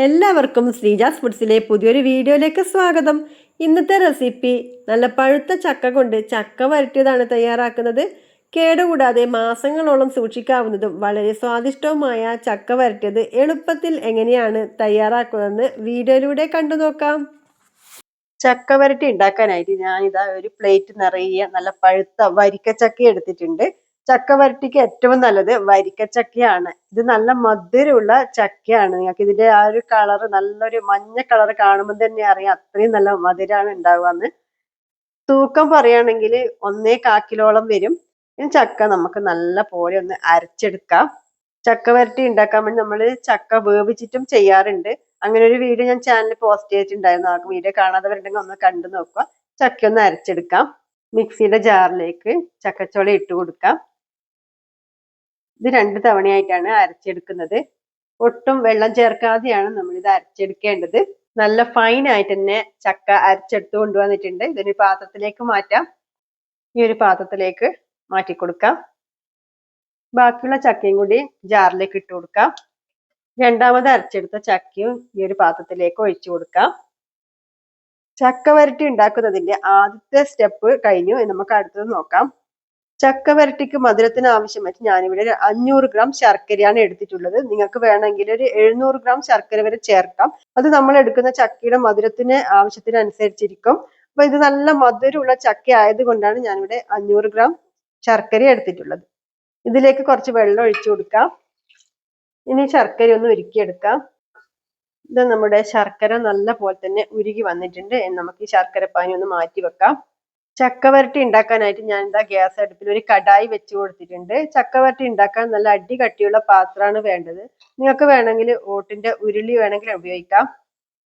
എല്ലാവർക്കും ശ്രീജാസ് ഫുഡ്സിലെ പുതിയൊരു വീഡിയോയിലേക്ക് സ്വാഗതം. ഇന്നത്തെ റെസിപ്പി നല്ല പഴുത്ത ചക്ക കൊണ്ട് ചക്ക വരട്ടിയതാണ് തയ്യാറാക്കുന്നത്. കേടുകൂടാതെ മാസങ്ങളോളം സൂക്ഷിക്കാവുന്നതും വളരെ സ്വാദിഷ്ടവുമായ ചക്ക വരട്ടിയത് എളുപ്പത്തിൽ എങ്ങനെയാണ് തയ്യാറാക്കുന്നതെന്ന് വീഡിയോയിലൂടെ കണ്ടു നോക്കാം. ചക്ക വരട്ടി ഉണ്ടാക്കാനായിട്ട് ഞാനിതാ ഒരു പ്ലേറ്റ് നിറയെ നല്ല പഴുത്ത വരിക്കച്ചക്ക എടുത്തിട്ടുണ്ട്. ചക്ക വരട്ടിക്ക് ഏറ്റവും നല്ലത് വരിക്കച്ചക്കയാണ്. ഇത് നല്ല മധുരമുള്ള ചക്കയാണ്. നിങ്ങൾക്ക് ഇതിന്റെ ആ ഒരു കളർ, നല്ലൊരു മഞ്ഞ കളർ കാണുമ്പോൾ തന്നെ അറിയാം അത്രയും നല്ല മധുരമാണ് ഉണ്ടാവുകയെന്ന്. തൂക്കം പറയുകയാണെങ്കിൽ 1.25 കിലോളം വരും. ഈ ചക്ക നമുക്ക് നല്ല പോലെ ഒന്ന് അരച്ചെടുക്കാം. ചക്ക വരട്ടി ഉണ്ടാക്കാൻ വേണ്ടി നമ്മൾ ചക്ക വേവിച്ചിട്ടും ചെയ്യാറുണ്ട്. അങ്ങനെ ഒരു വീഡിയോ ഞാൻ ചാനലിൽ പോസ്റ്റ് ചെയ്തിട്ടുണ്ടായിരുന്നു. ആ വീഡിയോ കാണാത്തവരുണ്ടെങ്കിൽ ഒന്ന് കണ്ടു നോക്കുക. ചക്ക ഒന്ന് അരച്ചെടുക്കാം. മിക്സിയുടെ ജാറിലേക്ക് ചക്കച്ചോള ഇട്ട് കൊടുക്കാം. ഇത് 2 തവണയായിട്ടാണ് അരച്ചെടുക്കുന്നത്. ഒട്ടും വെള്ളം ചേർക്കാതെയാണ് നമ്മൾ ഇത് അരച്ചെടുക്കേണ്ടത്. നല്ല ഫൈൻ ആയിട്ട് തന്നെ ചക്ക അരച്ചെടുത്ത് കൊണ്ടുവന്നിട്ടുണ്ട്. ഇതൊരു പാത്രത്തിലേക്ക് മാറ്റാം. ഈ ഒരു പാത്രത്തിലേക്ക് മാറ്റി കൊടുക്കാം. ബാക്കിയുള്ള ചക്കയും കൂടി ജാറിലേക്ക് ഇട്ട് കൊടുക്കാം. രണ്ടാമത് അരച്ചെടുത്ത ചക്കയും ഈ ഒരു പാത്രത്തിലേക്ക് ഒഴിച്ചു കൊടുക്കാം. ചക്ക വരട്ടി ഉണ്ടാക്കുന്നതിന്റെ ആദ്യത്തെ സ്റ്റെപ്പ് കഴിഞ്ഞു. നമുക്ക് അടുത്തത് നോക്കാം. ചക്ക വരട്ടിക്ക് മധുരത്തിന് ആവശ്യമായിട്ട് ഞാനിവിടെ 500 ഗ്രാം ശർക്കരയാണ് എടുത്തിട്ടുള്ളത്. നിങ്ങൾക്ക് വേണമെങ്കിൽ ഒരു 700 ഗ്രാം ശർക്കര വരെ ചേർക്കാം. അത് നമ്മൾ എടുക്കുന്ന ചക്കയുടെ മധുരത്തിന് ആവശ്യത്തിനനുസരിച്ചിരിക്കും. അപ്പൊ ഇത് നല്ല മധുരമുള്ള ചക്ക ആയതുകൊണ്ടാണ് ഞാനിവിടെ 500 ഗ്രാം ശർക്കര എടുത്തിട്ടുള്ളത്. ഇതിലേക്ക് കുറച്ച് വെള്ളം ഒഴിച്ചു കൊടുക്കാം. ഇനി ശർക്കര ഒന്ന് ഉരുക്കിയെടുക്കാം. ഇത് നമ്മുടെ ശർക്കര നല്ല പോലെ തന്നെ ഉരുകി വന്നിട്ടുണ്ട്. നമുക്ക് ഈ ശർക്കര പാനി ഒന്ന് മാറ്റി വെക്കാം. ചക്ക വരട്ടി ഉണ്ടാക്കാനായിട്ട് ഞാൻ എന്താ ഗ്യാസ് അടുപ്പിൽ ഒരു കടായി വെച്ച് കൊടുത്തിട്ടുണ്ട്. ചക്ക വരട്ടി ഉണ്ടാക്കാൻ നല്ല അടി കട്ടിയുള്ള പാത്രമാണ് വേണ്ടത്. നിങ്ങൾക്ക് വേണമെങ്കിൽ ഓട്ടിന്റെ ഉരുളി വേണമെങ്കിൽ ഉപയോഗിക്കാം.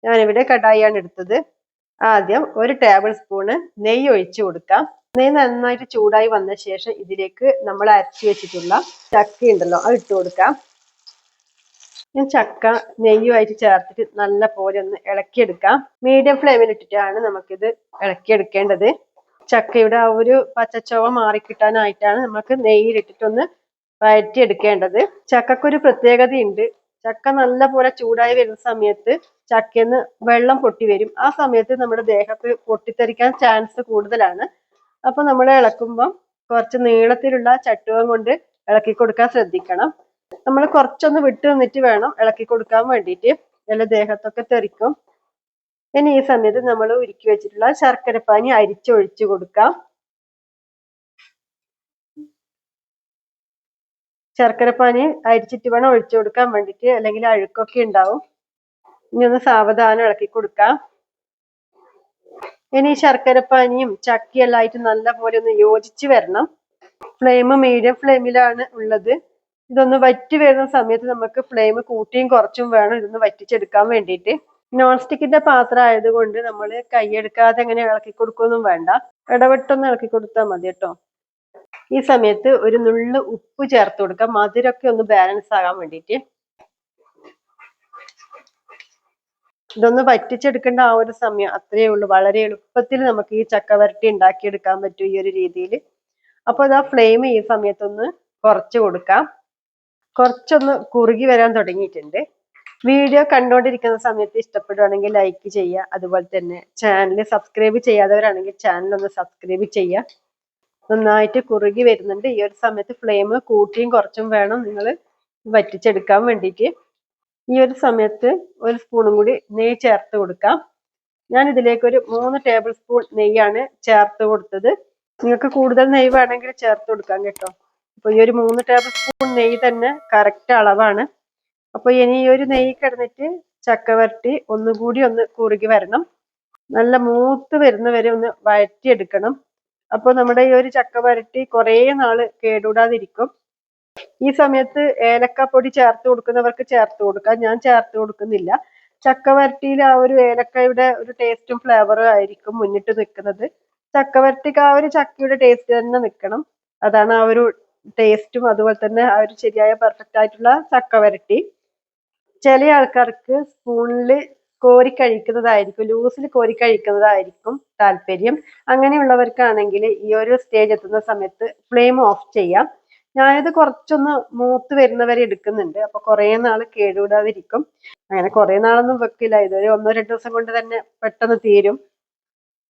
ഞാനിവിടെ കടായിയാണ് എടുത്തത്. ആദ്യം 1 ടേബിൾ സ്പൂണ് നെയ്യ് ഒഴിച്ചു കൊടുക്കാം. നെയ്യ് നന്നായിട്ട് ചൂടായി വന്ന ശേഷം ഇതിലേക്ക് നമ്മൾ അരച്ചു വെച്ചിട്ടുള്ള ചക്ക ഉണ്ടല്ലോ അത് ഇട്ട് കൊടുക്കാം. ചക്ക നെയ്യുമായിട്ട് ചേർത്തിട്ട് നല്ല പോലെ ഒന്ന് ഇളക്കിയെടുക്കാം. മീഡിയം ഫ്ലെയിമിൽ ഇട്ടിട്ടാണ് നമുക്കിത് ഇളക്കിയെടുക്കേണ്ടത്. ചക്കയുടെ ആ ഒരു പച്ചച്ചൊവ മാറിക്കിട്ടാനായിട്ടാണ് നമുക്ക് നെയ്യിലിട്ടിട്ടൊന്ന് വഴറ്റിയെടുക്കേണ്ടത്. ചക്കക്കൊരു പ്രത്യേകതയുണ്ട്. ചക്ക നല്ല പോലെ ചൂടായി വരുന്ന സമയത്ത് ചക്കന്ന് വെള്ളം പൊട്ടി വരും. ആ സമയത്ത് നമ്മുടെ ദേഹത്ത് പൊട്ടിത്തെറിക്കാൻ ചാൻസ് കൂടുതലാണ്. അപ്പൊ നമ്മൾ ഇളക്കുമ്പം കുറച്ച് നീളത്തിലുള്ള ചട്ടുകം കൊണ്ട് ഇളക്കി കൊടുക്കാൻ ശ്രദ്ധിക്കണം. നമ്മൾ കുറച്ചൊന്ന് വിട്ട് നിന്നിട്ട് വേണം ഇളക്കി കൊടുക്കാൻ വേണ്ടിയിട്ട്. നല്ല ദേഹത്തൊക്കെ തെറിക്കും. ഇനി ഈ സമയത്ത് നമ്മൾ ഉരുക്കി വെച്ചിട്ടുള്ള ശർക്കരപ്പാനി അരിച്ചൊഴിച്ചു കൊടുക്കാം. ശർക്കരപ്പാനി അരിച്ചിട്ട് വേണം ഒഴിച്ചു കൊടുക്കാൻ വേണ്ടിയിട്ട്, അല്ലെങ്കിൽ അഴുക്കൊക്കെ ഉണ്ടാവും. ഇനി ഒന്ന് സാവധാനം ഇളക്കി കൊടുക്കാം. ഇനി ശർക്കരപ്പാനിയും ചക്കയെല്ലാം ആയിട്ട് നല്ല പോലെ ഒന്ന് യോജിച്ച് വരണം. ഫ്ലെയിം മീഡിയം ഫ്ലെയിമിലാണ് ഉള്ളത്. ഇതൊന്ന് വറ്റി വരുന്ന സമയത്ത് നമുക്ക് ഫ്ലെയിം കൂട്ടിയും കുറച്ചും വേണം ഇതൊന്ന് വറ്റിച്ചെടുക്കാൻ വേണ്ടിയിട്ട്. നോൺ സ്റ്റിക്കിന്റെ പാത്രം ആയതുകൊണ്ട് നമ്മൾ കൈയെടുക്കാതെ എങ്ങനെ ഇളക്കി കൊടുക്കൊന്നും വേണ്ട. ഇടവിട്ടൊന്ന് ഇളക്കി കൊടുത്താൽ മതി കേട്ടോ. ഈ സമയത്ത് ഒരു നുള്ളു ഉപ്പ് ചേർത്ത് കൊടുക്കാം, മധുരമൊക്കെ ഒന്ന് ബാലൻസ് ആകാൻ വേണ്ടിയിട്ട്. ഇതൊന്ന് വറ്റിച്ചെടുക്കേണ്ട ആ ഒരു സമയം അത്രയേ ഉള്ളൂ. വളരെ എളുപ്പത്തിൽ നമുക്ക് ഈ ചക്ക വരട്ടി ഉണ്ടാക്കിയെടുക്കാൻ പറ്റും ഈ ഒരു രീതിയിൽ. അപ്പൊ അത് ആ ഫ്ലെയിം ഈ സമയത്തൊന്ന് കുറച്ച് കൊടുക്കാം. കുറച്ചൊന്ന് കുറുകി വരാൻ തുടങ്ങിയിട്ടുണ്ട്. വീഡിയോ കണ്ടുകൊണ്ടിരിക്കുന്ന സമയത്ത് ഇഷ്ടപ്പെടുകയാണെങ്കിൽ ലൈക്ക് ചെയ്യുക. അതുപോലെ തന്നെ ചാനൽ സബ്സ്ക്രൈബ് ചെയ്യാത്തവരാണെങ്കിൽ ചാനൽ ഒന്ന് സബ്സ്ക്രൈബ് ചെയ്യുക. നന്നായിട്ട് കുറുകി വരുന്നുണ്ട്. ഈ ഒരു സമയത്ത് ഫ്ലെയിം കൂട്ടിയും കുറച്ചും വേണം നിങ്ങൾ വറ്റിച്ചെടുക്കാൻ വേണ്ടിയിട്ട്. ഈ ഒരു സമയത്ത് 1 സ്പൂണും കൂടി നെയ്യ് ചേർത്ത് കൊടുക്കാം. ഞാൻ ഇതിലേക്ക് ഒരു 3 ടേബിൾ സ്പൂൺ നെയ്യാണ് ചേർത്ത് കൊടുത്തത്. നിങ്ങൾക്ക് കൂടുതൽ നെയ്യ് വേണമെങ്കിൽ ചേർത്ത് കൊടുക്കാം കേട്ടോ. അപ്പൊ ഈ ഒരു 3 ടേബിൾ സ്പൂൺ നെയ്യ് തന്നെ കറക്റ്റ് അളവാണ്. അപ്പൊ ഇനി ഈ ഒരു നെയ്യ് കിടന്നിട്ട് ചക്ക വരട്ടി ഒന്നുകൂടി ഒന്ന് കുറുകി വരണം. നല്ല മൂത്ത് വരുന്ന വരെ ഒന്ന് വഴറ്റിയെടുക്കണം. അപ്പൊ നമ്മുടെ ഈ ഒരു ചക്ക വരട്ടി കുറേ നാള് കേടുകൂടാതിരിക്കും. ഈ സമയത്ത് ഏലക്കപ്പൊടി ചേർത്ത് കൊടുക്കുന്നവർക്ക് ചേർത്ത് കൊടുക്കാം. ഞാൻ ചേർത്ത് കൊടുക്കുന്നില്ല. ചക്ക വരട്ടിയിൽ ആ ഒരു ഏലക്കയുടെ ഒരു ടേസ്റ്റും ഫ്ലേവറും ആയിരിക്കും മുന്നിട്ട് നിൽക്കുന്നത്. ചക്ക വരട്ടിക്ക് ആ ഒരു ചക്കയുടെ ടേസ്റ്റ് തന്നെ നിൽക്കണം. അതാണ് ആ ഒരു ടേസ്റ്റും അതുപോലെ തന്നെ ആ ഒരു ശരിയായ പെർഫെക്റ്റ് ആയിട്ടുള്ള ചക്ക വരട്ടി. ചില ആൾക്കാർക്ക് സ്പൂണിൽ കോരി കഴിക്കുന്നതായിരിക്കും, ലൂസിൽ കോരി കഴിക്കുന്നതായിരിക്കും താല്പര്യം. അങ്ങനെയുള്ളവർക്കാണെങ്കിൽ ഈ ഒരു സ്റ്റേജ് എത്തുന്ന സമയത്ത് ഫ്ലെയിം ഓഫ് ചെയ്യാം. ഞാനിത് കുറച്ചൊന്ന് മൂത്ത് വരുന്നവരെ എടുക്കുന്നുണ്ട്. അപ്പൊ കുറെ നാൾ കേടുകൂടാതിരിക്കും. അങ്ങനെ കുറെ നാളൊന്നും വെക്കില്ല. ഇതൊരു 1-2 ദിവസം കൊണ്ട് തന്നെ പെട്ടെന്ന് തീരും.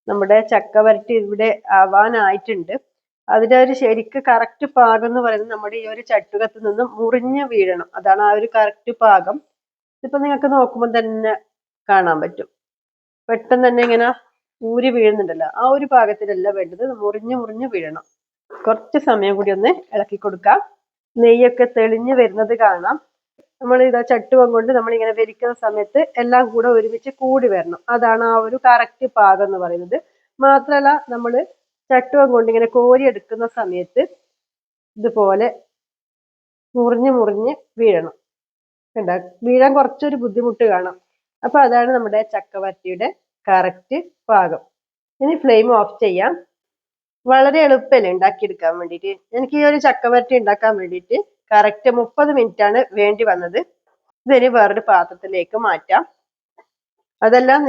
നമ്മുടെ ചക്ക വരട്ടി ഇവിടെ ആവാനായിട്ടുണ്ട്. അതിന്റെ ഒരു ശരിക്ക് കറക്റ്റ് പാകം എന്ന് പറയുന്നത് നമ്മുടെ ഈ ഒരു ചട്ടുകത്തിൽ നിന്നും മുറിഞ്ഞു വീഴണം. അതാണ് ആ ഒരു കറക്റ്റ് പാകം. ഇതിപ്പോ നിങ്ങൾക്ക് നോക്കുമ്പോൾ തന്നെ കാണാൻ പറ്റും. പെട്ടെന്ന് തന്നെ ഇങ്ങനെ ഊരി വീഴുന്നുണ്ടല്ലോ. ആ ഒരു പാകത്തിലല്ല വേണ്ടത്, മുറിഞ്ഞു വീഴണം. കുറച്ച് സമയം കൂടി ഒന്ന് ഇളക്കി കൊടുക്കാം. നെയ്യൊക്കെ തെളിഞ്ഞു വരുന്നത് കാണാം. നമ്മൾ ഇതാ ചട്ടുകം കൊണ്ട് നമ്മൾ ഇങ്ങനെ വലിക്കുന്ന സമയത്ത് എല്ലാം കൂടെ ഒരുമിച്ച് കൂടി വരണം. അതാണ് ആ ഒരു കറക്റ്റ് പാകം എന്ന് പറയുന്നത്. മാത്രമല്ല നമ്മൾ ചട്ടുകം കൊണ്ട് ഇങ്ങനെ കോരി എടുക്കുന്ന സമയത്ത് ഇതുപോലെ മുറിഞ്ഞ് വീഴണം. കണ്ട, വീഴാൻ കുറച്ചൊരു ബുദ്ധിമുട്ട് കാണാം. അപ്പൊ അതാണ് നമ്മുടെ ചക്കവരട്ടിയുടെ കറക്റ്റ് പാകം. ഇനി ഫ്ലെയിം ഓഫ് ചെയ്യാം. വളരെ എളുപ്പമല്ലേ ഉണ്ടാക്കിയെടുക്കാൻ വേണ്ടിയിട്ട്. എനിക്ക് ഈ ഒരു ചക്കവരട്ടി ഉണ്ടാക്കാൻ വേണ്ടിയിട്ട് കറക്റ്റ് 30 മിനിറ്റ് ആണ് വേണ്ടി വന്നത്. ഇതിന് വേറൊരു പാത്രത്തിലേക്ക് മാറ്റാം. അതെല്ലാം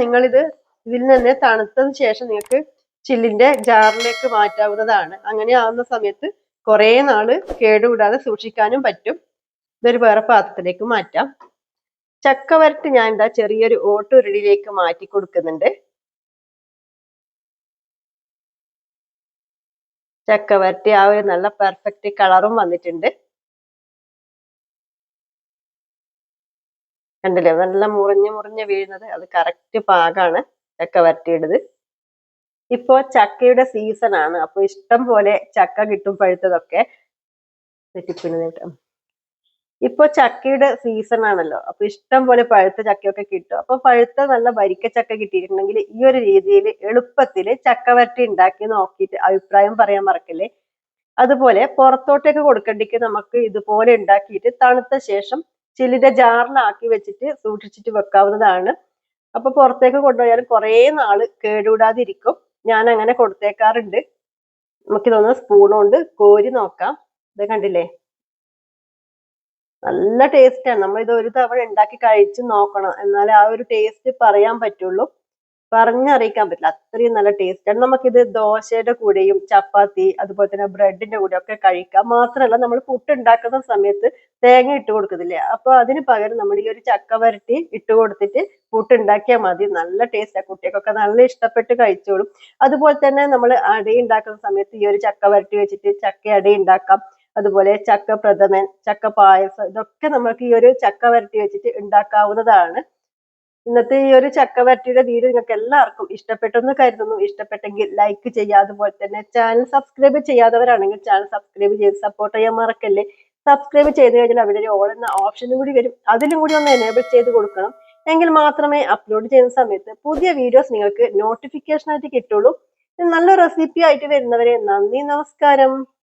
ഇതിൽ നിന്ന് തണുത്തതിന് ശേഷം നിങ്ങൾക്ക് ചില്ലിന്റെ ജാറിലേക്ക് മാറ്റാവുന്നതാണ്. അങ്ങനെ ആവുന്ന സമയത്ത് കുറെ നാള് കേടുകൂടാതെ സൂക്ഷിക്കാനും പറ്റും. ഇതൊരു വേറെ പാത്രത്തിലേക്ക് മാറ്റാം. ചക്കവരട്ടി ഞാൻ എന്താ ചെറിയൊരു ഓട്ടുരുളിയിലേക്ക് മാറ്റി കൊടുക്കുന്നുണ്ട്. ചക്കവരട്ടി ആ ഒരു നല്ല പെർഫെക്റ്റ് കളറും വന്നിട്ടുണ്ട്. കണ്ടില്ലേ, നല്ല മുറിഞ്ഞ് വീഴുന്നത്. അത് കറക്റ്റ് പാകാണ് ചക്കവരട്ടിയുടേത്. ഇപ്പോ ചക്കയുടെ സീസൺ ആണ്. അപ്പൊ ഇഷ്ടം പോലെ ചക്ക കിട്ടും, പഴുത്തതൊക്കെ. ഇപ്പൊ ചക്കയുടെ സീസൺ ആണല്ലോ. അപ്പൊ ഇഷ്ടം പോലെ പഴുത്ത ചക്കയൊക്കെ കിട്ടും. അപ്പൊ പഴുത്ത നല്ല വരിക്ക ചക്ക കിട്ടിയിട്ടുണ്ടെങ്കിൽ ഈ ഒരു രീതിയിൽ എളുപ്പത്തിൽ ചക്കവരട്ടി ഉണ്ടാക്കി നോക്കിയിട്ട് അഭിപ്രായം പറയാൻ മറക്കല്ലേ. അതുപോലെ പുറത്തോട്ടേക്ക് കൊടുക്കണ്ടിക്ക് നമുക്ക് ഇതുപോലെ ഉണ്ടാക്കിയിട്ട് തണുത്ത ശേഷം ചില്ലിന്റെ ജാറിലാക്കി വെച്ചിട്ട് സൂക്ഷിച്ചിട്ട് വെക്കാവുന്നതാണ്. അപ്പൊ പുറത്തേക്ക് കൊണ്ടുപോയാൽ കുറെ നാള് കേടുകൂടാതിരിക്കും. ഞാൻ അങ്ങനെ കൊടുത്തേക്കാറുണ്ട്. നമുക്കിതൊന്ന് സ്പൂൺ കൊണ്ട് കോരി നോക്കാം. ഇത് കണ്ടില്ലേ, നല്ല ടേസ്റ്റാണ്. നമ്മൾ ഇത് ഒരു തവണ ഉണ്ടാക്കി കഴിച്ച് നോക്കണം, എന്നാലേ ആ ഒരു ടേസ്റ്റ് പറയാൻ പറ്റുള്ളൂ. പറഞ്ഞറിയിക്കാൻ പറ്റില്ല, അത്രയും നല്ല ടേസ്റ്റാണ്. നമുക്കിത് ദോശയുടെ കൂടെയും ചപ്പാത്തി അതുപോലെ തന്നെ ബ്രെഡിന്റെ കൂടെ ഒക്കെ കഴിക്കാം. മാത്രമല്ല നമ്മൾ പുട്ട് ഉണ്ടാക്കുന്ന സമയത്ത് തേങ്ങ ഇട്ട് കൊടുക്കുന്നില്ലേ, അപ്പൊ അതിന് പകരം നമ്മൾ ഈ ഒരു ചക്ക വരട്ടി ഇട്ട് കൊടുത്തിട്ട് പുട്ട് ഉണ്ടാക്കിയാൽ മതി. നല്ല ടേസ്റ്റാണ്. കുട്ടികൾക്കൊക്കെ നല്ല ഇഷ്ടപ്പെട്ട് കഴിച്ചോളും. അതുപോലെ തന്നെ നമ്മൾ അട ഉണ്ടാക്കുന്ന സമയത്ത് ഈ ഒരു ചക്ക വരട്ടി വെച്ചിട്ട് ചക്ക അട ഉണ്ടാക്കാം. അതുപോലെ ചക്ക പ്രഥമൻ, ചക്ക പായസം, ഇതൊക്കെ നമുക്ക് ഈ ഒരു ചക്ക വരട്ടി വെച്ചിട്ട് ഉണ്ടാക്കാവുന്നതാണ്. ഇന്നത്തെ ഈ ഒരു ചക്ക വരട്ടിയുടെ വീഡിയോ നിങ്ങൾക്ക് എല്ലാവർക്കും ഇഷ്ടപ്പെട്ടെന്ന് കരുതുന്നു. ഇഷ്ടപ്പെട്ടെങ്കിൽ ലൈക്ക് ചെയ്യുക. അതുപോലെ തന്നെ ചാനൽ സബ്സ്ക്രൈബ് ചെയ്യാത്തവരാണെങ്കിൽ ചാനൽ സബ്സ്ക്രൈബ് ചെയ്ത് സപ്പോർട്ട് ചെയ്യാൻ മറക്കല്ലേ. സബ്സ്ക്രൈബ് ചെയ്ത് കഴിഞ്ഞാൽ അവിടെ ഒരു ഓൾ എന്ന ഓപ്ഷനും കൂടി വരും. അതിലും കൂടി ഒന്ന് എനേബിൾ ചെയ്ത് കൊടുക്കണം. എങ്കിൽ മാത്രമേ അപ്ലോഡ് ചെയ്യുന്ന സമയത്ത് പുതിയ വീഡിയോസ് നിങ്ങൾക്ക് നോട്ടിഫിക്കേഷൻ ആയിട്ട് കിട്ടുള്ളൂ. നല്ല റെസിപ്പി ആയിട്ട് വരുന്നവരെ നന്ദി, നമസ്കാരം.